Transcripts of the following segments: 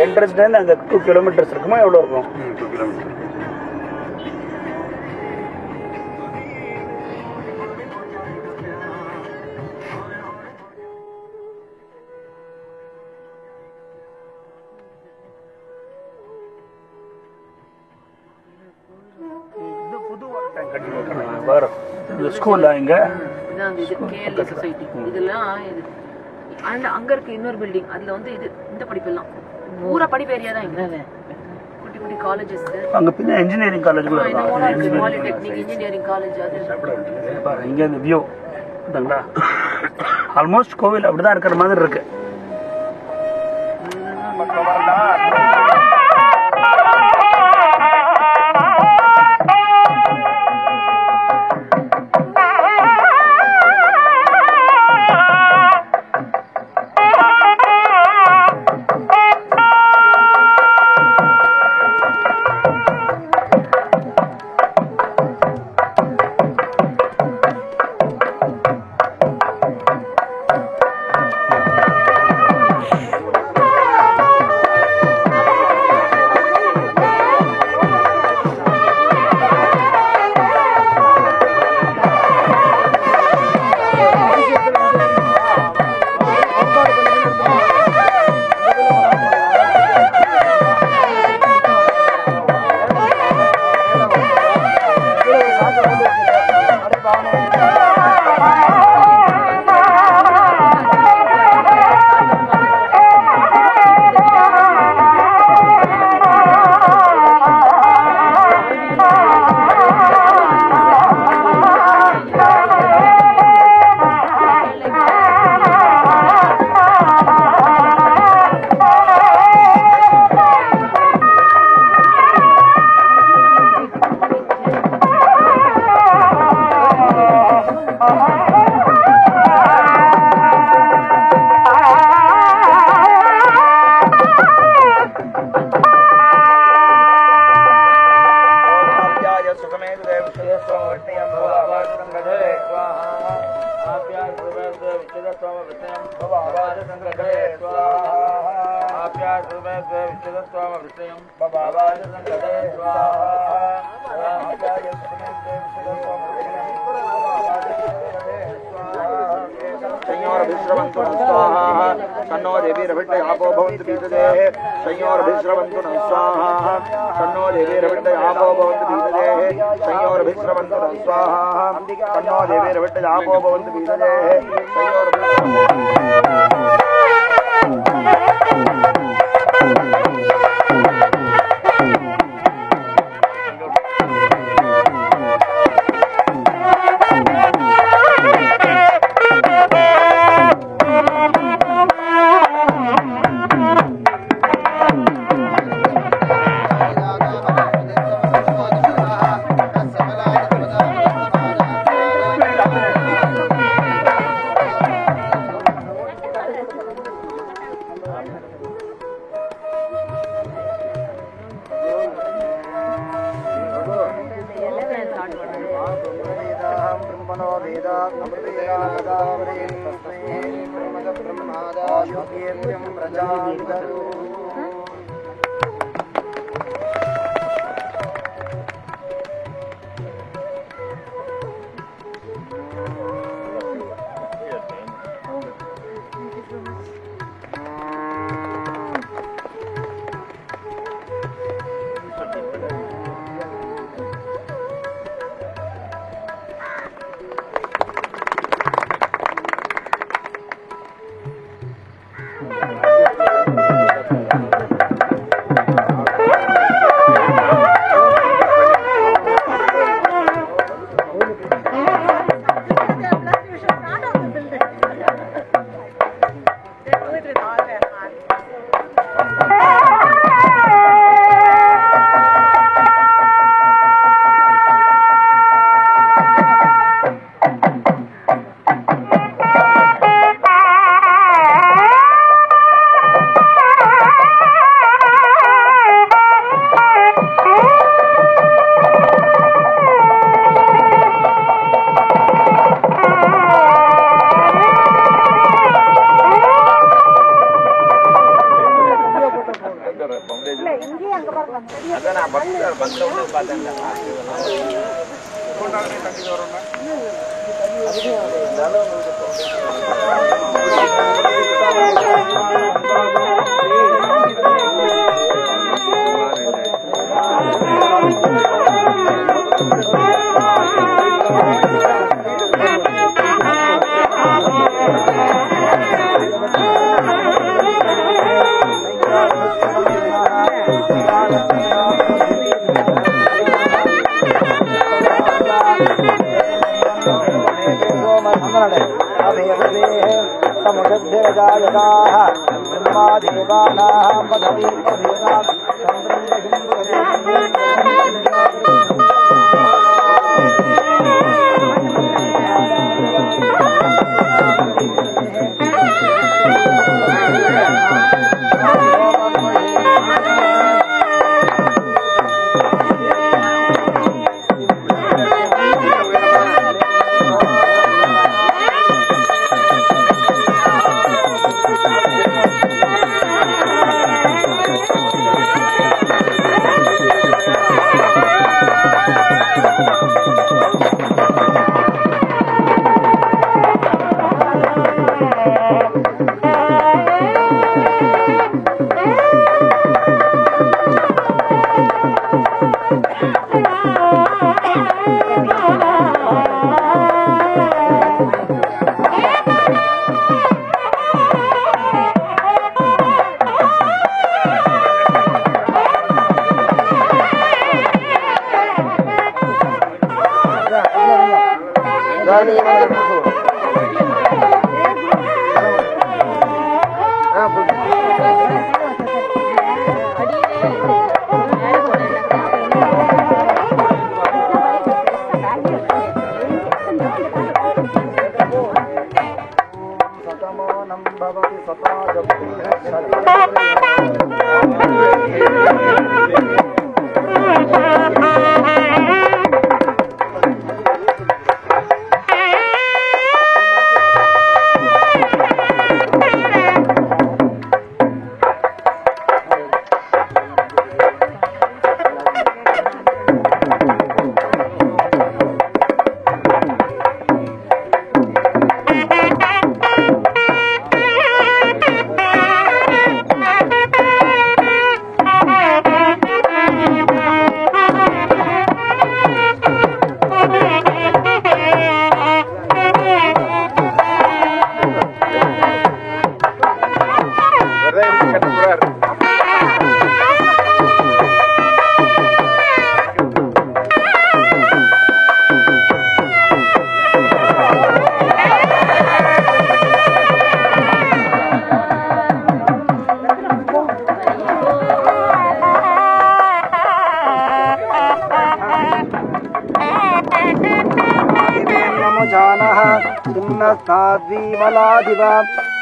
என்ட்ரன்ஸ்லேருந்து அங்கே 2 கிலோமீட்டர்ஸ் இருக்குமா? எவ்வளோ இருக்கும்? 2 கிலோமீட்டர். ஸ்கூல்ல இங்க சொசைட்டி இதெல்லாம் அங்க இருக்கு இன்னொரு பில்டிங். அதுல வந்து இது இந்த படிப்பெல்லாம் பூரா படிப்பு ஏரியா தான். இங்க குட்டி குட்டி காலேஜஸ் அங்க பின்ன இன்ஜினியரிங் காலேஜ் கூட இருக்கு. பாலிடெக்னிக் இன்ஜினியரிங் காலேஜ் அது இங்க இந்த வியூ பாத்தீங்களா? ஆல்மோஸ்ட் கோவில் அப்படிதான் இருக்கிற மாதிரி இருக்கு. तन्नो देवीरभिट्टयापो भवन्तु पीतदेः संयोरभिश्रवन्तु नः स्वाहा तन्नो देवीरभिट्टयापो भवन्तु पीतदेः संयोरभिश्रवन्तु नः स्वाहा तन्नो देवीरभिट्टयापो भवन्तु पीतदेः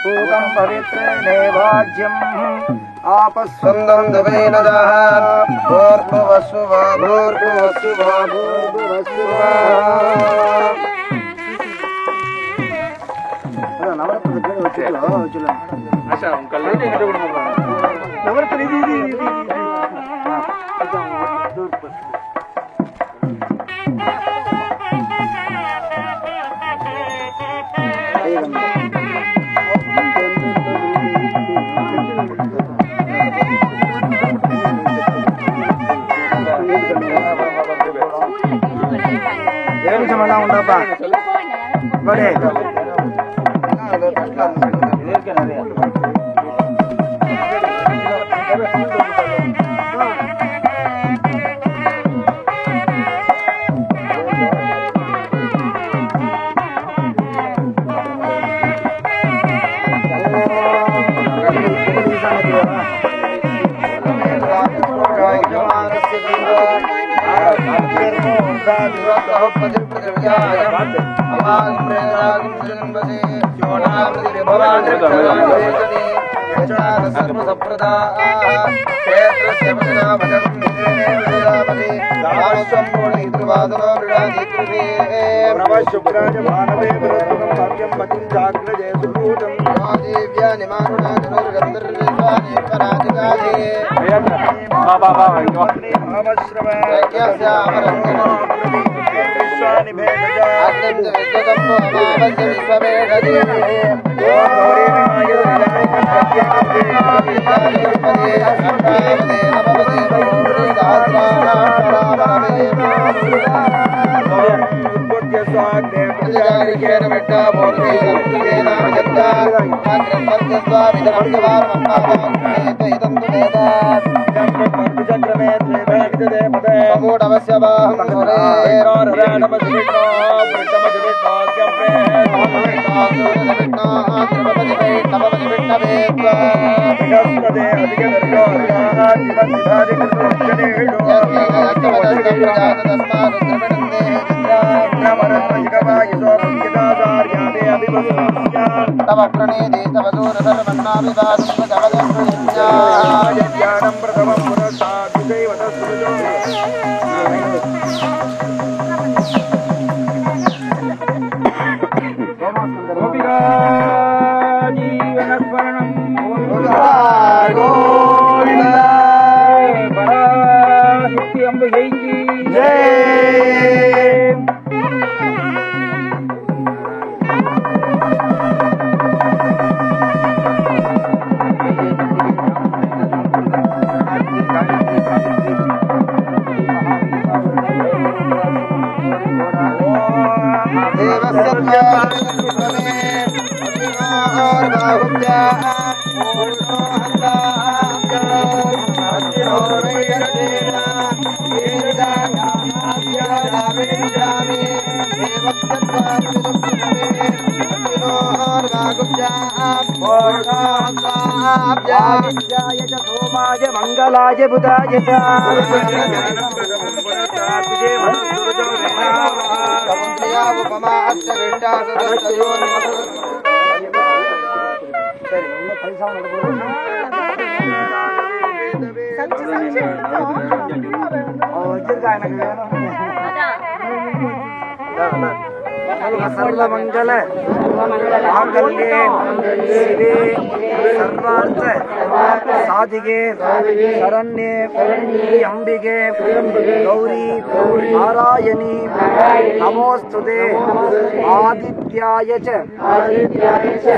पूतं पवित्रेणेवाज्यम् आपस्वन्दं दवेन दः भूर्भुवस्सु वा भूर्भुवस्सु वा भूर्भुवस्सु वा शुक्राज मंगलाय बुधाय सर्वमंगल मांगल्ये शिवे सर्वार्थ साधिके शरण्ये अंबिके गौरी नारायणी नमोस्तुते आदित्याय च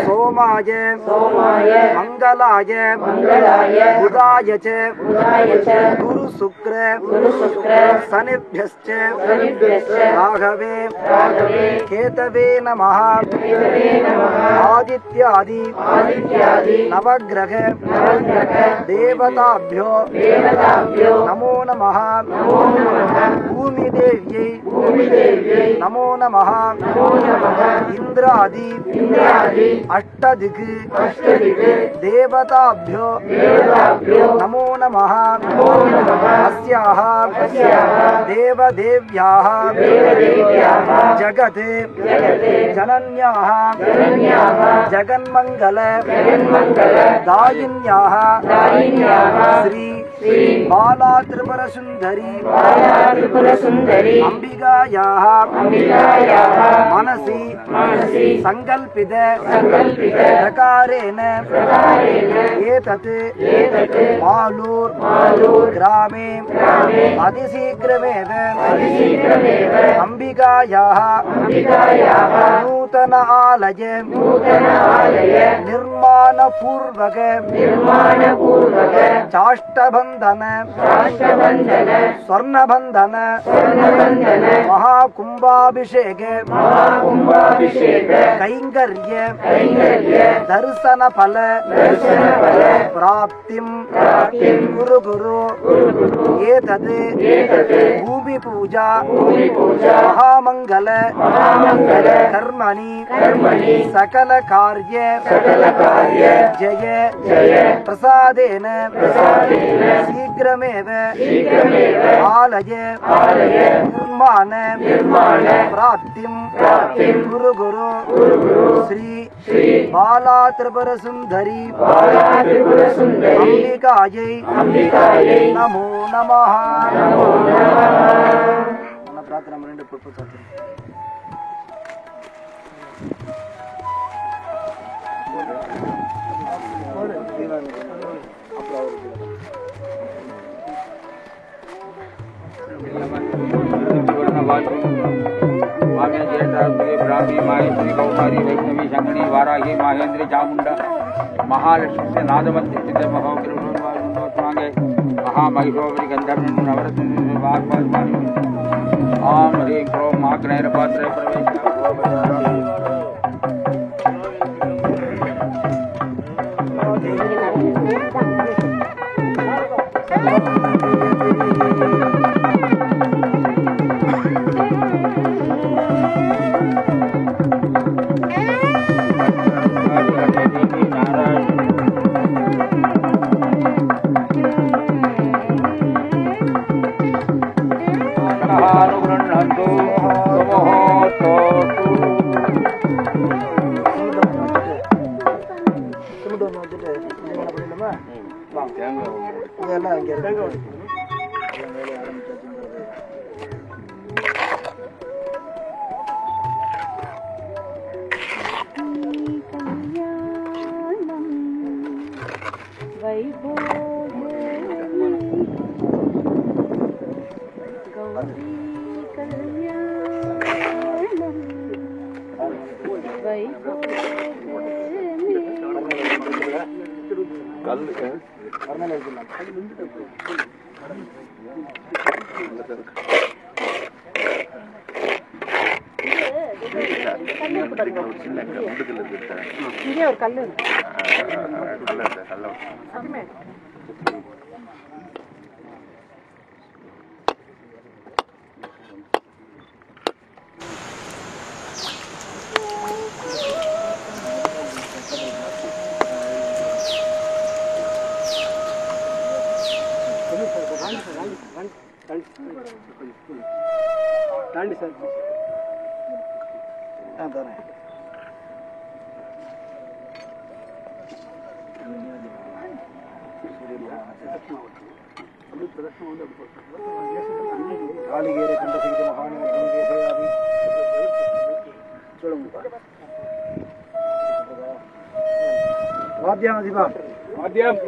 सोमाय मंगलाय बुधाय च गुरु शुक्र शनिभ्यश्च राघवे केतवे नमः आदित्यादि नवग्रह देवताभ्यो नमो नमः भूमिदेव्यै नमो नमः इंद्रादि अष्टदिक् देवताभ्यो नमो नमः अस्याः देवदेव्याः जगत् जनन्याः जगन्मंगल दायिन्याः श्री बाला त्रिपुर सुंदरी अंबिकायाः मनसि संकल्पित प्रकारेण एतत् मालूर ग्रामे अतिशीघ्रमेव अंबिकायाः नूतन आलय निर्माण पूर्वक चाष्टबंधन स्वर्णबंधन महाकुंभाभिषेक कैंकर्य दर्शन फल प्राप्तिं गुरु गुरु एतद् भूमि पूजा महामंगल कर्मणि सकल कार्य जय प्रसादेन शीघ्रमेव आलय निर्माण प्राप्तिं गुरु गुरु श्री बाला त्रिपुर सुंदरी अंबिकायै नमो नमः प्रार्थना में पुष्प ब्राह्मी माहेश्वरी कौमारी वैष्णवी शंकनी वाराही माहेंद्री चामुंडा महालक्ष्मी से नादमंत्री सिद्ध महागे महामहिषोपरि गंधर्व नवरत्न ओम ह्रीं क्रों महाग्नैरपात्र प्रवेश இதெல்லாம் இங்க இருக்கு. இங்கே ஒரு கல்லு தாண்டி சார் தரேன். காளிகேர கண்ட செய்த மகாநேரி சொல்லுங்க. வாத்தியம் அதிபா வாத்தியம்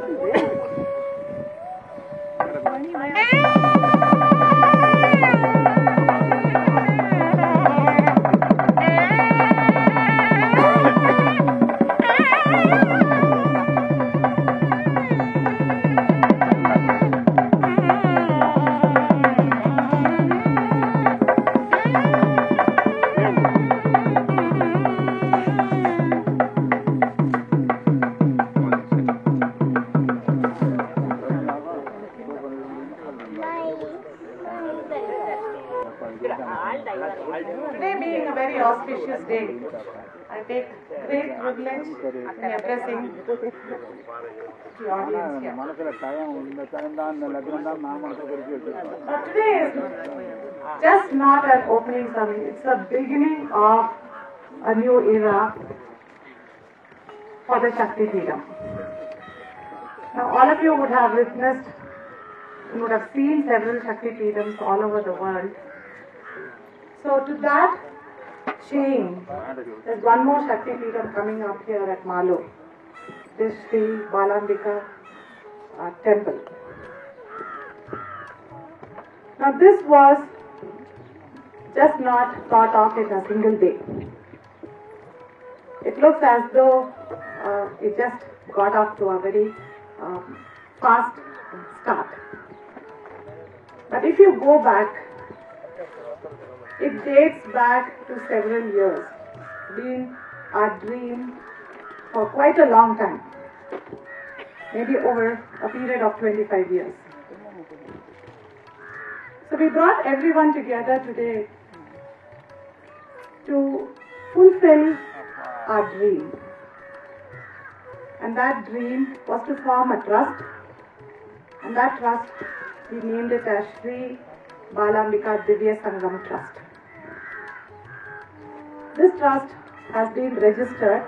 Today being a very auspicious day, I take great privilege in addressing the audience here. But today is just not an opening ceremony, it's the beginning of a new era for the Shakti Peetham. Now all of you would have witnessed, you would have seen several Shakti Peethams all over the world. So to that chain, there's one more Shakti Peetham coming up here at Malur, this Sri Balambika temple. Now this was just not thought of in a single day. It looks as though it just got off to a very fast start. But if you go back, it dates back to several years, been our dream for quite a long time, maybe over a period of 25 years. So we brought everyone together today to fulfill our dream. And that dream was to form a trust, and that trust we named it as Sri Balambika Divya Sangam Trust. This trust has been registered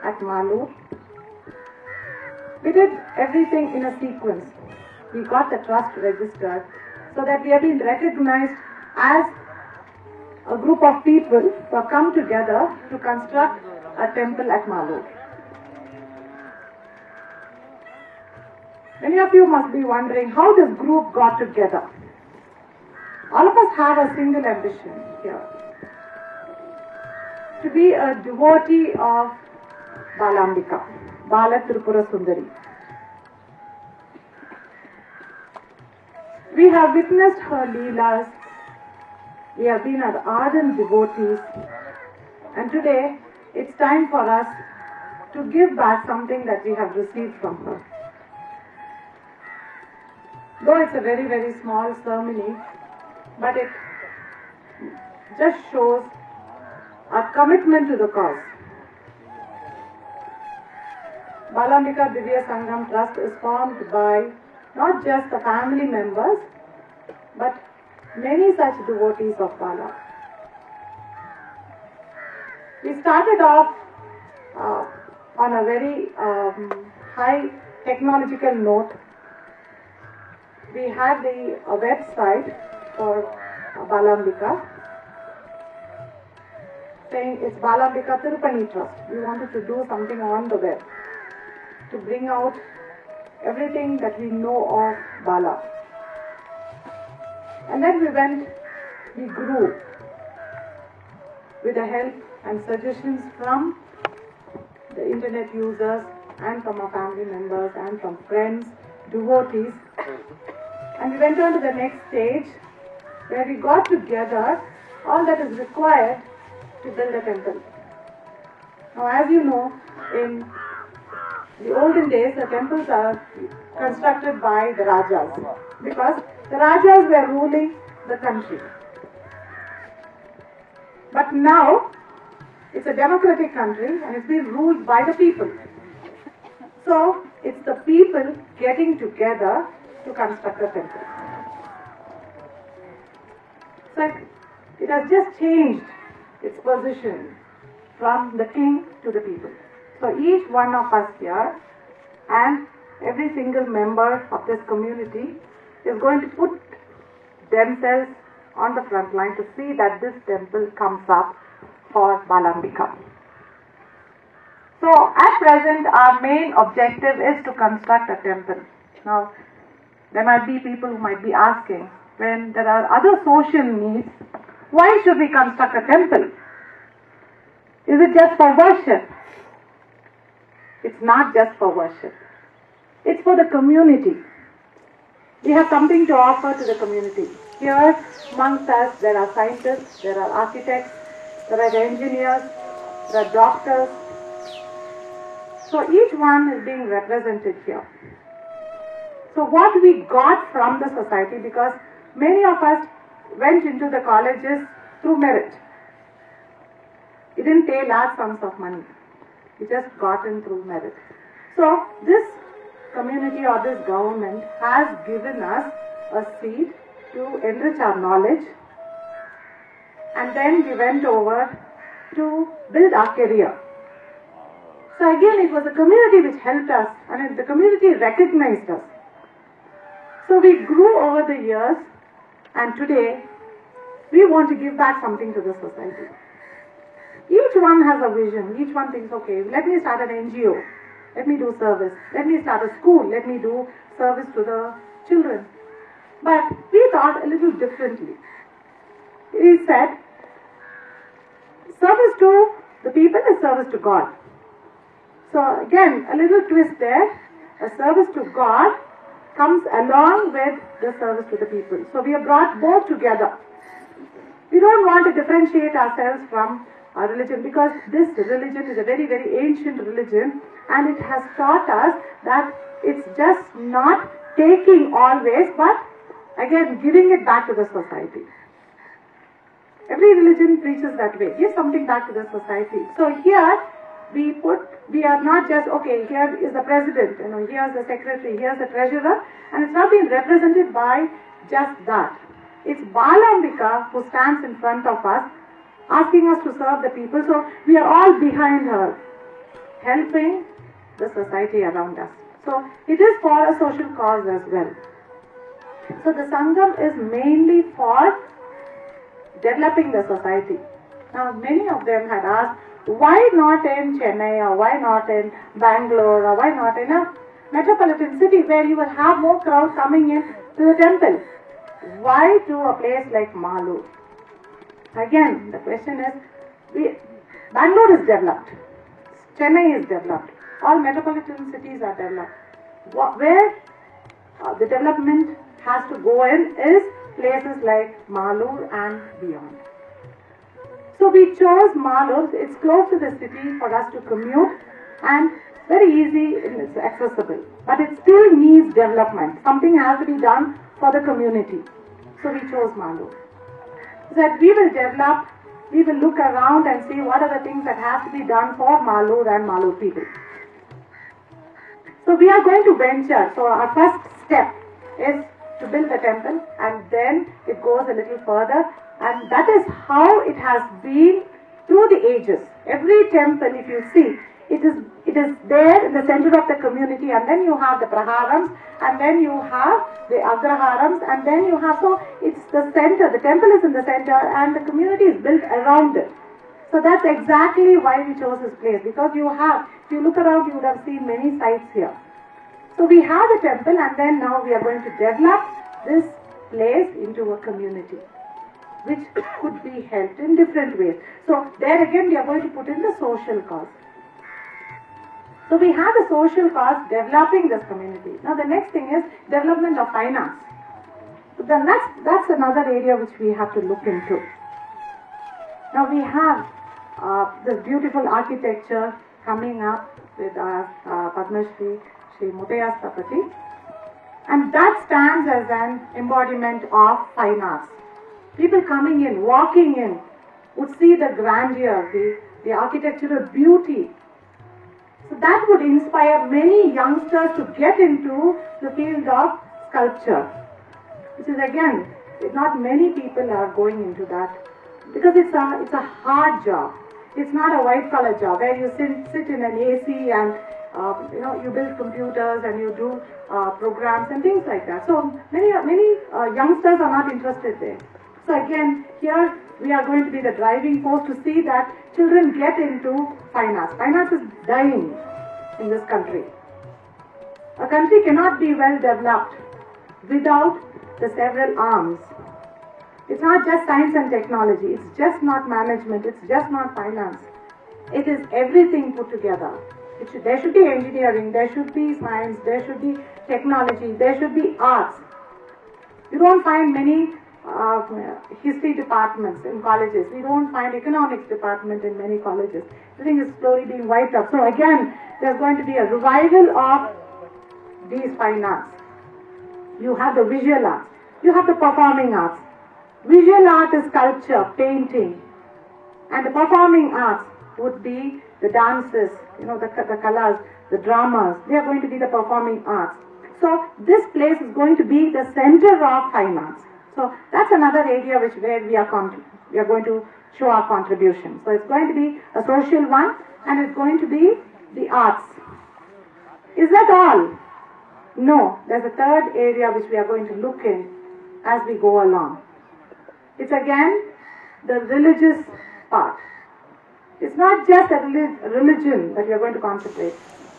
at Malur. We did everything in a sequence. We got the trust registered so that we have been recognized as a group of people who have come together to construct a temple at Malur. Many of you must be wondering how this group got together. all of us have a single ambition here. To be a devotee of Balambika, Bala Tripura Sundari. We have witnessed her leelas, we have been her ardent devotees, and today it's time for us to give back something that we have received from her. Though it's a very, very small ceremony, but it just shows our commitment to the cause. Balambika Divya Sangam Trust is formed by not just the family members, but many such devotees of Bala. We started off on a very high technological note. We had a website for Balambika saying it's Balambika Tirupani Trust. We wanted to do something on the web to bring out everything that we know of Bala. And then we grew with the help and suggestions from the internet users and from our family members and from friends, devotees. And we went on to the next stage where we got together all that is required to build a temple. Now, as you know, in the olden days, the temples are constructed by the Rajas because the Rajas were ruling the country. But now, it's a democratic country and it's being ruled by the people. So, it's the people getting together to construct a temple. So, it has just changed its position from the king to the people. So, each one of us here and every single member of this community is going to put themselves on the front line to see that this temple comes up for Balambika. So, at present, our main objective is to construct a temple. Now, there might be people who might be asking, when there are other social needs, why should we construct a temple? Is it just for worship? It's not just for worship. It's for the community. We have something to offer to the community. Here amongst us, there are scientists, there are architects, there are engineers, there are doctors. So each one is being represented here. So what we got from the society, because many of us went into the colleges through merit. We didn't pay large sums of money. We just got in through merit. So this community or this government has given us a seat to enrich our knowledge, and then we went over to build our career. So again, it was the community which helped us, and the community recognized us. So we grew over the years, and today we want to give back something to the society. Each one has a vision. Each one thinks, okay, let me start an NGO. Let me do service. Let me start a school. Let me do service to the children. But we thought a little differently. We said, service to the people is service to God. So again, a little twist there. A service to God comes along with the service to the people. So we have brought both together. We don't want to differentiate ourselves from our religion, because this religion is a very, very ancient religion, and it has taught us that it's just not taking always, but again giving it back to the society. Every religion preaches that way. Give something back to the society. So here we are not just, okay, here is the president, here's the secretary, here's the treasurer, and it's not being represented by just that. It's Balambika who stands in front of us, asking us to serve the people. So we are all behind her, helping the society around us. So it is for a social cause as well. So the Sangam is mainly for developing the society. Now many of them had asked, why not in Chennai, or why not in Bangalore, or why not in a metropolitan city where you will have more crowd coming in to the temple? why to a place like Malur? Again, the question is, Bangalore is developed, Chennai is developed, all metropolitan cities are developed. Where the development has to go in is places like Malur and beyond. So we chose Malur. It's close to the city for us to commute and very easy and it's accessible. But it still needs development. Something has to be done for the community. So we chose Malur. So that we will develop, we will look around and see what are the things that have to be done for Malur and Malur people. So we are going to venture. So our first step is to build the temple, and then it goes a little further, and that is how it has been through the ages. Every temple, if you see, it is there in the center of the community, and then you have the praharams, and then you have the agraharams, and then you have, so it's the center, the temple is in the center, and the community is built around it. So that's exactly why we chose this place, because if you look around, you would have seen many sites here. So we have the temple, and then now we are going to develop this place into a community, which could be helped in different ways. So there again we are going to put in the social cause. So we have the social cause developing this community. Now the next thing is development of finance. So then that's another area which we have to look into. Now we have this beautiful architecture coming up with Padma Shri Mutaya Sthapati, and that stands as an embodiment of fine arts. People coming in, walking in, would see the grandeur, the architectural beauty. So that would inspire many youngsters to get into the field of sculpture, which is again, not many people are going into that, because it's a hard job. It's not a white collar job where you sit in an AC and you build computers and you do programs and things like that. So many youngsters are not interested there. So again, here we are going to be the driving force to see that children get into fine arts. Fine arts is dying in this country. A country cannot be well developed without the several arms. It's not just science and technology. It's just not management. It's just not finance. It is everything put together. There should be engineering, there should be science, there should be technology, there should be arts. You don't find many history departments in colleges. We don't find economics department in many colleges. Everything is slowly being wiped out. So again, there's going to be a revival of these fine arts. You have the visual arts. You have the performing arts. Visual art is sculpture, painting. And the performing arts would be the dances, the colors, the dramas. They are going to be the performing arts. So this place is going to be the center of fine arts. So that's another area where we are going to show our contribution. So it's going to be a social one, and it's going to be the arts. Is that all? No, there's a third area which we are going to look in as we go along. It's again the religious part. It's not just a religion that we are going to concentrate.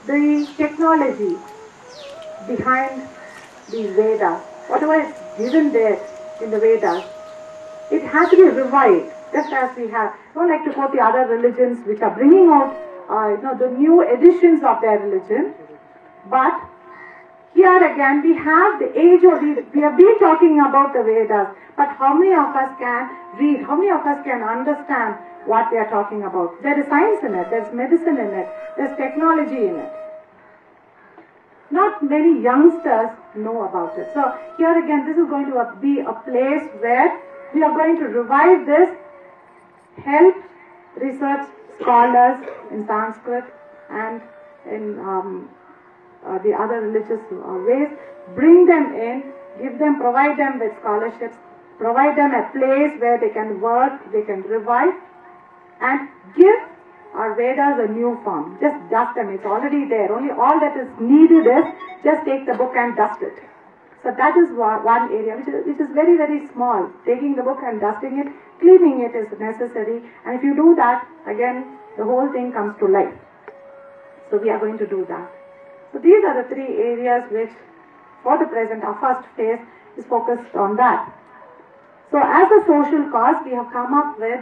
The technology behind these Vedas, whatever is given there in the Vedas, it has to be revived, just as we have. I don't like to quote the other religions which are bringing out the new editions of their religion, but here again we have the age of we have been talking about the Vedas, but how many of us can read, how many of us can understand what they are talking about? There is science in it, there's medicine in it, there's technology in it. Not many youngsters know about it. So here again, this is going to be a place where we are going to revive this, help research scholars in Sanskrit and in the other religious ways, bring them in, provide them with scholarships, provide them a place where they can work, they can revive, and give our Vedas a new form. Just dust them, it's already there. Only all that is needed is just take the book and dust it. So that is one area which is very, very small. Taking the book and dusting it, cleaning it is necessary. And if you do that, again, the whole thing comes to life. So we are going to do that. So these are the three areas which, for the present, our first phase is focused on that. So as a social cause, we have come up with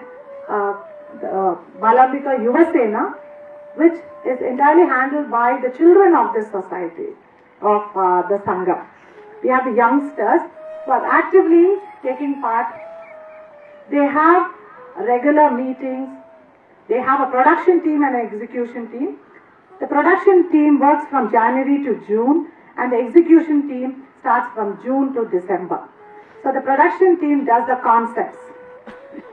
the Balambika Yuvasena, which is entirely handled by the children of this society, of the Sangam. We have the youngsters who are actively taking part. They have regular meetings. They have a production team and an execution team. The production team works from January to June, and the execution team starts from June to December. So the production team does the concepts.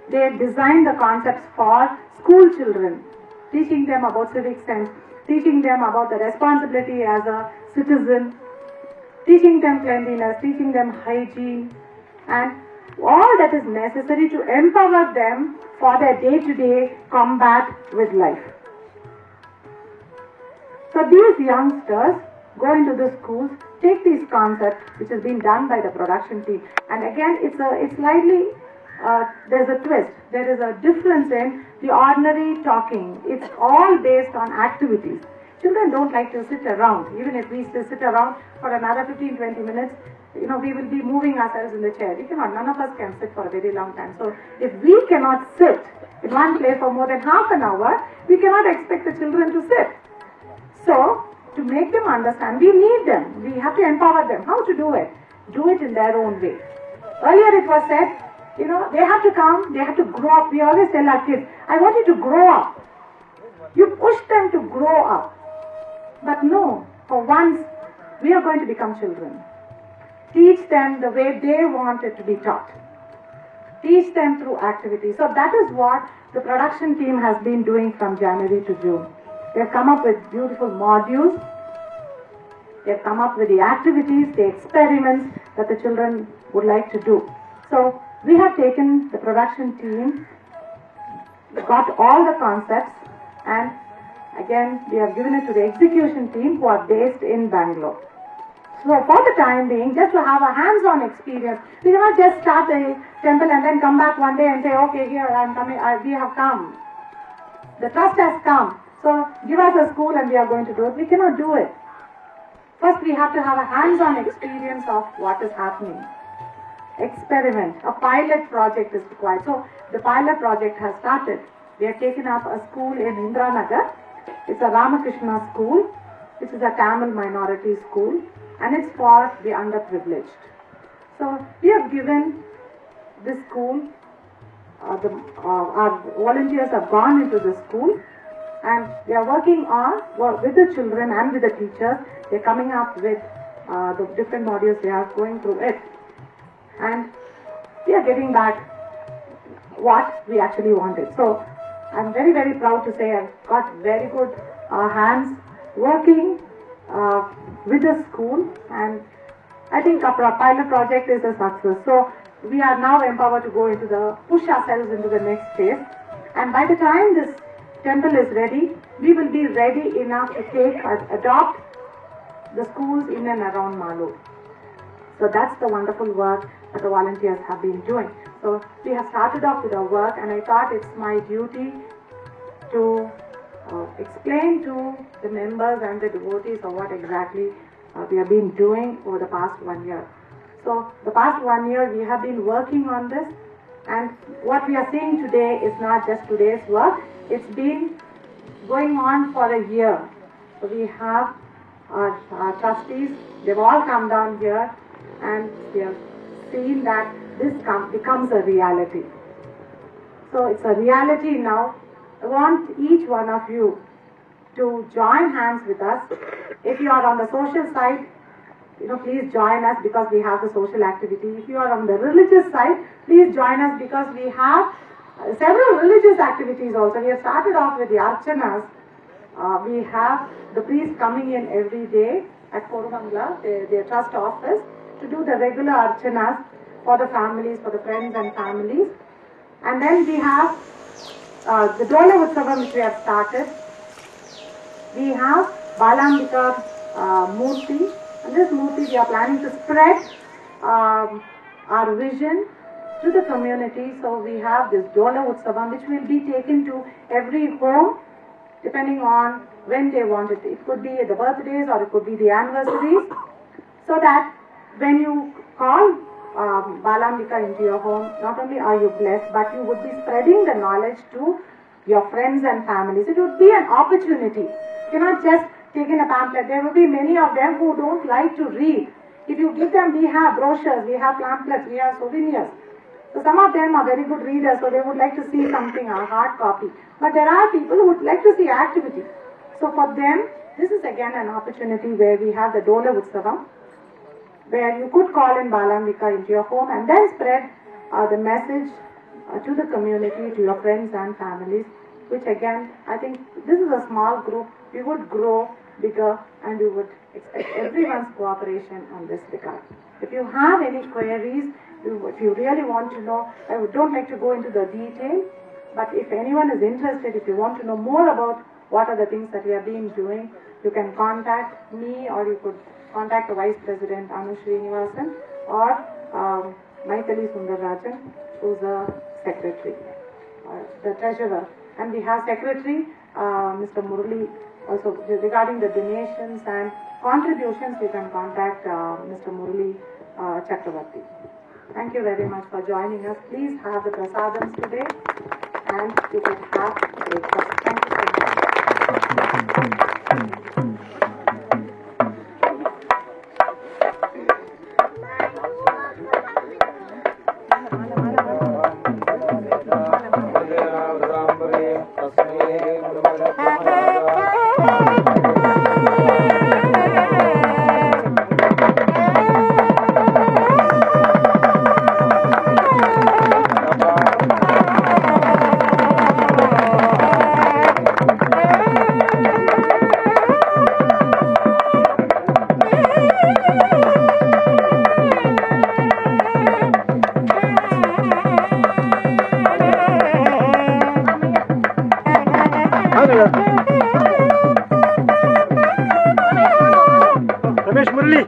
They design the concepts for school children, teaching them about civic sense, teaching them about the responsibility as a citizen, teaching them cleanliness, teaching them hygiene, and all that is necessary to empower them for their day-to-day combat with life. So these youngsters go into the schools, take these concepts, which has been done by the production team, and again it's slightly there's a twist. There is a difference in the ordinary talking. It's all based on activities. Children don't like to sit around. Even if we sit around for another 15-20 minutes, we will be moving ourselves in the chair. We cannot. None of us can sit for a very long time. So if we cannot sit in one place for more than half an hour, we cannot expect the children to sit. So to make them understand, we need them. We have to empower them. How to do it? Do it in their own way. Earlier it was said, they have to come, they have to grow up. We always tell our kids, I want you to grow up. You push them to grow up. But no, for once, we are going to become children. Teach them the way they want it to be taught. Teach them through activities. So that is what the production team has been doing from January to June. They have come up with beautiful modules. They have come up with the activities, the experiments that the children would like to do. So we have taken the production team, got all the concepts, and again we have given it to the execution team who are based in Bangalore. So for the time being, just to have a hands-on experience, we cannot just start the temple and then come back one day and say, okay, here I am coming, we have come. The trust has come. So give us a school and we are going to do it. We cannot do it. First we have to have a hands-on experience of what is happening. Experiment. A pilot project is required. So the pilot project has started. We have taken up a school in Indranagar. It's a Ramakrishna school, which is a Tamil minority school, and it's for the underprivileged. So we have given this school, our volunteers have gone into the school, and they are working with the children and with the teachers. They're coming up with the different modules. They are going through it. And we are getting back what we actually wanted. So I'm very, very proud to say I've got very good hands working with the school, and I think our pilot project is a success. So we are now empowered to push ourselves into the next phase. And by the time this temple is ready, we will be ready enough to adopt the schools in and around Malur. So that's the wonderful work that the volunteers have been doing. So we have started off with our work, and I thought it's my duty to explain to the members and the devotees of what exactly we have been doing over the past 1 year. So the past 1 year we have been working on this, and what we are seeing today is not just today's work. It's been going on for a year. So we have our trustees, they've all come down here, and we have seen that this becomes a reality. So it's a reality now. I want each one of you to join hands with us. If you are on the social side, please join us because we have the social activity. If you are on the religious side, please join us because we have several religious activities also. We have started off with the Archanas. We have the priests coming in every day at Korumangala, their trust office, to do the regular Archanas for the families, for the friends and families. And then we have the Dola Utsavam which we have started. We have Balambika Murti, and this Murti we are planning to spread our vision to the community. So we have this Dola Utsavam which will be taken to every home depending on when they want it. It could be the birthdays or it could be the anniversaries, so that when you call Balambika into your home, not only are you blessed, but you would be spreading the knowledge to your friends and families. It would be an opportunity. You're not just taking a pamphlet. There will be many of them who don't like to read. If you give them, we have brochures, we have pamphlets, we have souvenirs. So some of them are very good readers, so they would like to see something, a hard copy. But there are people who would like to see activity. So for them, this is again an opportunity where we have the Dola Utsavam, where you could call in Balambika into your home and then spread the message to the community, to your friends and families, which again, I think this is a small group. We would grow bigger and we would expect everyone's cooperation on this regard. If you have any queries, if you really want to know, I don't like to go into the detail, but if anyone is interested, if you want to know more about what are the things that we have been doing, you can contact me or you could contact the Vice President Anu Srinivasan or Maithili Sundararajan, who's the Secretary, the Treasurer. And we have Secretary Mr. Murali. Also regarding the donations and contributions, you can contact Mr. Murali Chakravarti. Thank you very much for joining us. Please have the prasadams today and you can have breakfast. Thank you so much. Ramesh Murali.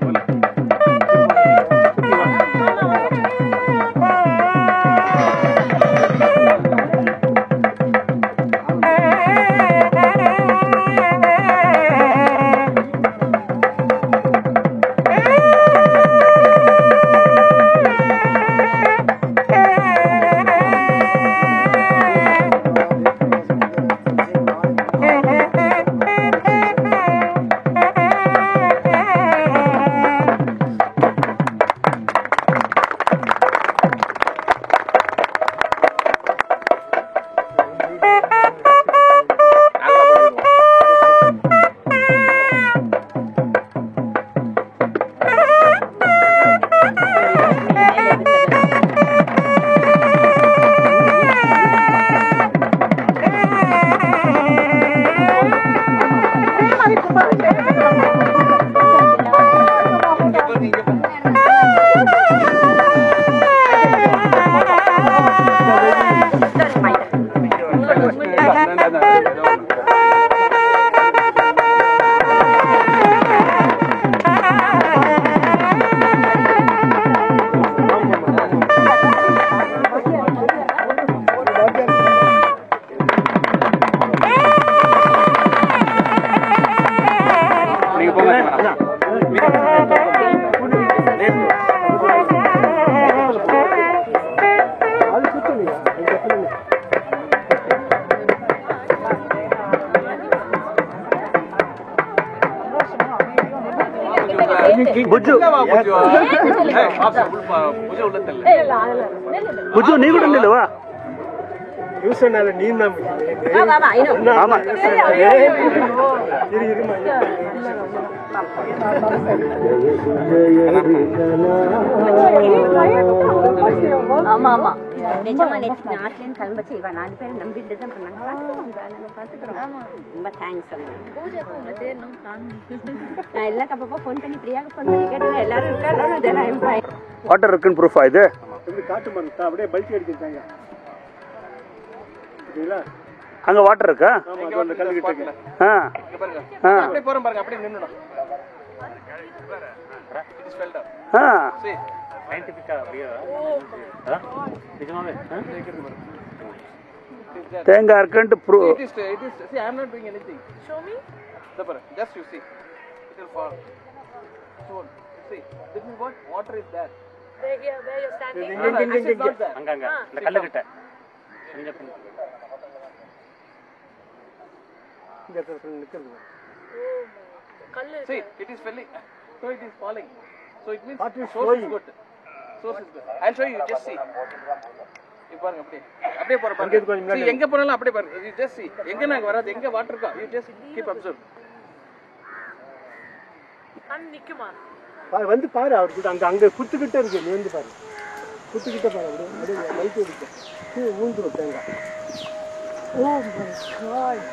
Bujju Bujju నీ కూడా ఉండేవా ஆமா ஆமா ஆமா நிஜமா நேற்று நாட்டிலேருந்து கிளம்ப செய்வா 4 பேரும் நம்பிட்டு தான் பண்ணாங்க பார்த்துக்கிறோம் ரொம்ப தேங்க்ஸ் நான் எல்லாம் அப்பப்போ ஃபோன் பண்ணி பிரியாவுக்கு ஃபோன் பண்ணி கேட்டேன் எல்லாரும் இருக்காங்க வாட்டர் இருக்குன்னு ப்ரூஃபா இது காட்டு மரம் அப்படியே பல்ட்டி அடிச்சிருக்காங்க அங்க வாட்டர் இருக்கா அப்படியே போறோம் பாருங்க அப்படியே நின்னுடும் தேங்காய் இருக்குன்ட்டு it is see I am not doing anything. Show me. Just you see, it will fall. So see, this is what water is there. where you're standing. அங்கங்க இந்த கல்லுகிட்ட கொஞ்சம் பின்னாடி. இந்த இடத்துல நிக்கிறது. கல்லு See, it is falling. So it is falling. So it means What is source flowing? is good. Source is good. I'll show you. Just see. இப்போ பாருங்க அப்படியே போற அங்க இருந்து கொஞ்சம் பாருங்க. முன்னாடி See, எங்க போனாலும் அப்படியே பாருங்க. You just see. எங்க நாங்க வராது, எங்க வாட்டர் இருக்கோ, you just keep observe. கண் நிக்குமா? வந்து பாரு அவர்கிட்ட அங்க குத்துக்கிட்டே இருக்கு. நீ வந்து பாரு, குத்துக்கிட்டே பாரு. அப்படியே லைட் அடிக்க ஊந்துரும் தேங்காய். Oh my God.